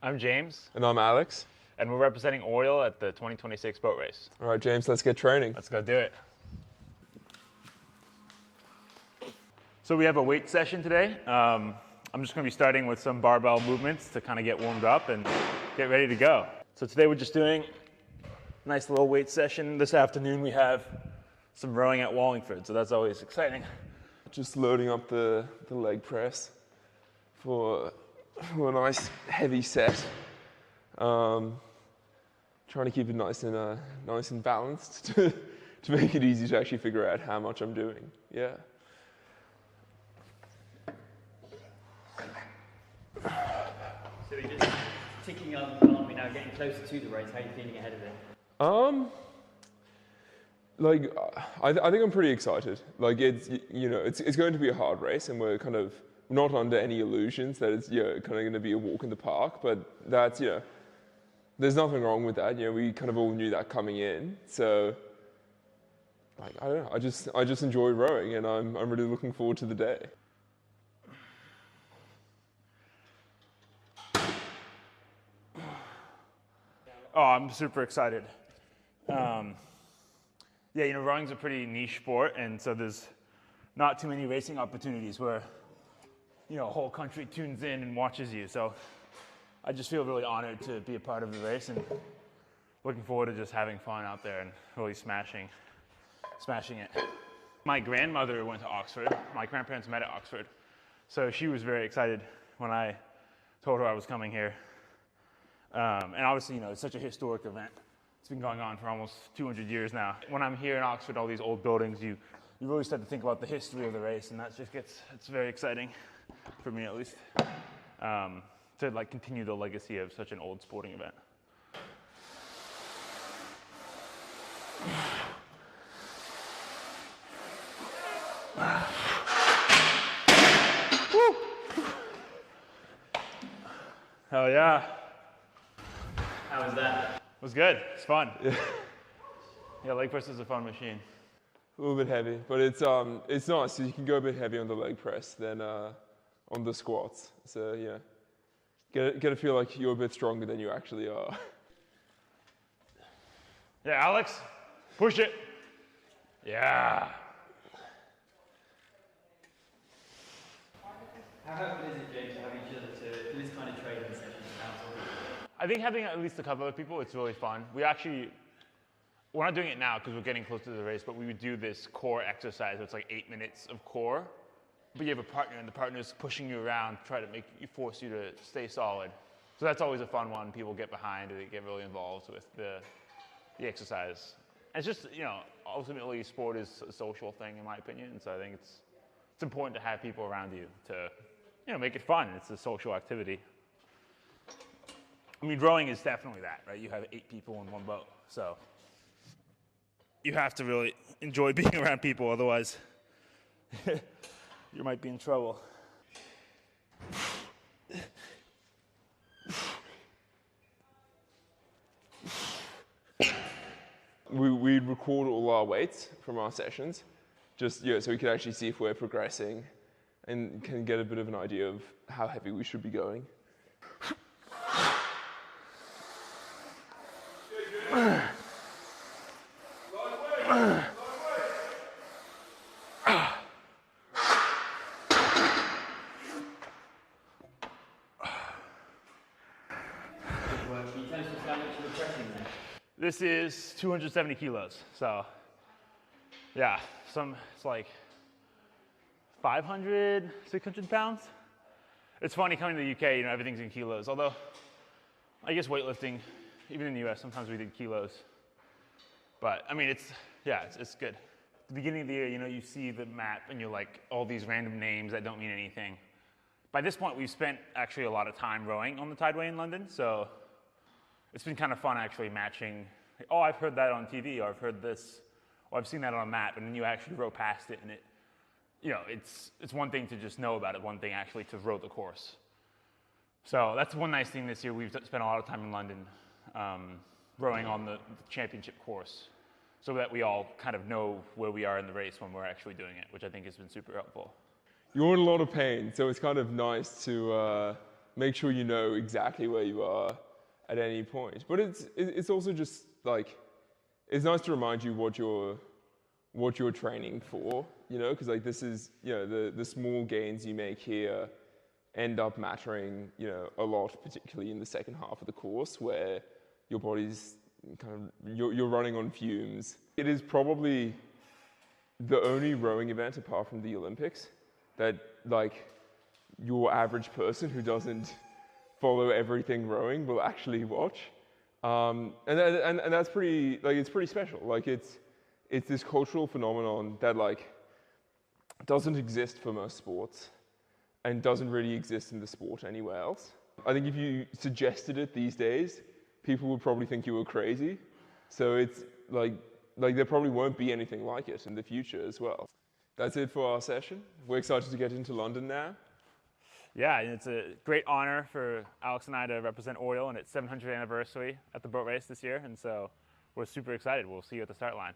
I'm James, And I'm Alex. and we're representing Oriel at the 2026 boat race. All right, James, let's get training. Let's go do it. So we have a weight session today. I'm just going to be starting with some barbell movements to kind of get warmed up and get ready to go. So today we're just doing a nice little weight session. This afternoon we have some rowing at Wallingford, so that's always exciting. Just loading up the leg press for a nice heavy set. Trying to keep it nice and balanced to make it easy to actually figure out how much I'm doing. Yeah. So we're just ticking on, aren't we now, getting closer to the race? How are you feeling ahead of it? I think I'm pretty excited. Like it's going to be a hard race, and we're kind of not under any illusions that it's kind of going to be a walk in the park. But that's there's nothing wrong with that. We kind of all knew that coming in. So like I don't know. I just enjoy rowing, and I'm really looking forward to the day. Oh, I'm super excited. Yeah, rowing's a pretty niche sport, and so there's not too many racing opportunities where, a whole country tunes in and watches you. So I just feel really honored to be a part of the race and looking forward to just having fun out there and really smashing it. My grandmother went to Oxford. My grandparents met at Oxford. So she was very excited when I told her I was coming here. And obviously, it's such a historic event. It's been going on for almost 200 years now. When I'm here in Oxford, all these old buildings, you really start to think about the history of the race, and it's very exciting, for me at least, to continue the legacy of such an old sporting event. Woo! Hell yeah. How was that? It was good. It's fun. Yeah, leg press is a fun machine. A little bit heavy, but it's nice. So you can go a bit heavy on the leg press than on the squats. So get to feel like you're a bit stronger than you actually are. Yeah, Alex, push it. Yeah. How helpful is it, James, to have each other to do this kind of training sessions? I think having at least a couple of people, it's really fun. We're not doing it now because we're getting close to the race, but we would do this core exercise. It's like 8 minutes of core, but you have a partner, and the partner's pushing you around, try to force you to stay solid. So that's always a fun one. People get behind, they get really involved with the exercise. And it's just, ultimately sport is a social thing, in my opinion. And so I think it's important to have people around you to, make it fun. It's a social activity. I mean, rowing is definitely that, right? You have 8 people in one boat, so you have to really enjoy being around people, otherwise you might be in trouble. We'd record all our weights from our sessions, just so we could actually see if we're progressing and can get a bit of an idea of how heavy we should be going. This is 270 kilos, so yeah, it's like 500, 600 pounds. It's funny coming to the UK, everything's in kilos, although I guess weightlifting, even in the US, sometimes we did kilos. But I mean, it's good. At the beginning of the year, you see the map and you're like, all these random names that don't mean anything. By this point, we've spent actually a lot of time rowing on the Tideway in London, so it's been kind of fun actually matching, oh, I've heard that on TV, or I've heard this, or I've seen that on a map, and then you actually row past it, and it's one thing to just know about it, one thing actually to row the course. So that's one nice thing this year. We've spent a lot of time in London rowing on the championship course, so that we all kind of know where we are in the race when we're actually doing it, which I think has been super helpful. You're in a lot of pain, so it's kind of nice to make sure you know exactly where you are at any point. But it's also just like, it's nice to remind you what you're training for, because like this is, the small gains you make here end up mattering, a lot, particularly in the second half of the course where your body's you're running on fumes. It is probably the only rowing event apart from the Olympics that like your average person who doesn't follow everything rowing will actually watch. And that's pretty, like, it's pretty special. Like it's this cultural phenomenon that like doesn't exist for most sports and doesn't really exist in the sport anywhere else. I think if you suggested it these days, people would probably think you were crazy. So it's like there probably won't be anything like it in the future as well. That's it for our session. We're excited to get into London now. Yeah, and it's a great honor for Alex and I to represent Oriel in its 700th anniversary at the boat race this year, and so we're super excited. We'll see you at the start line.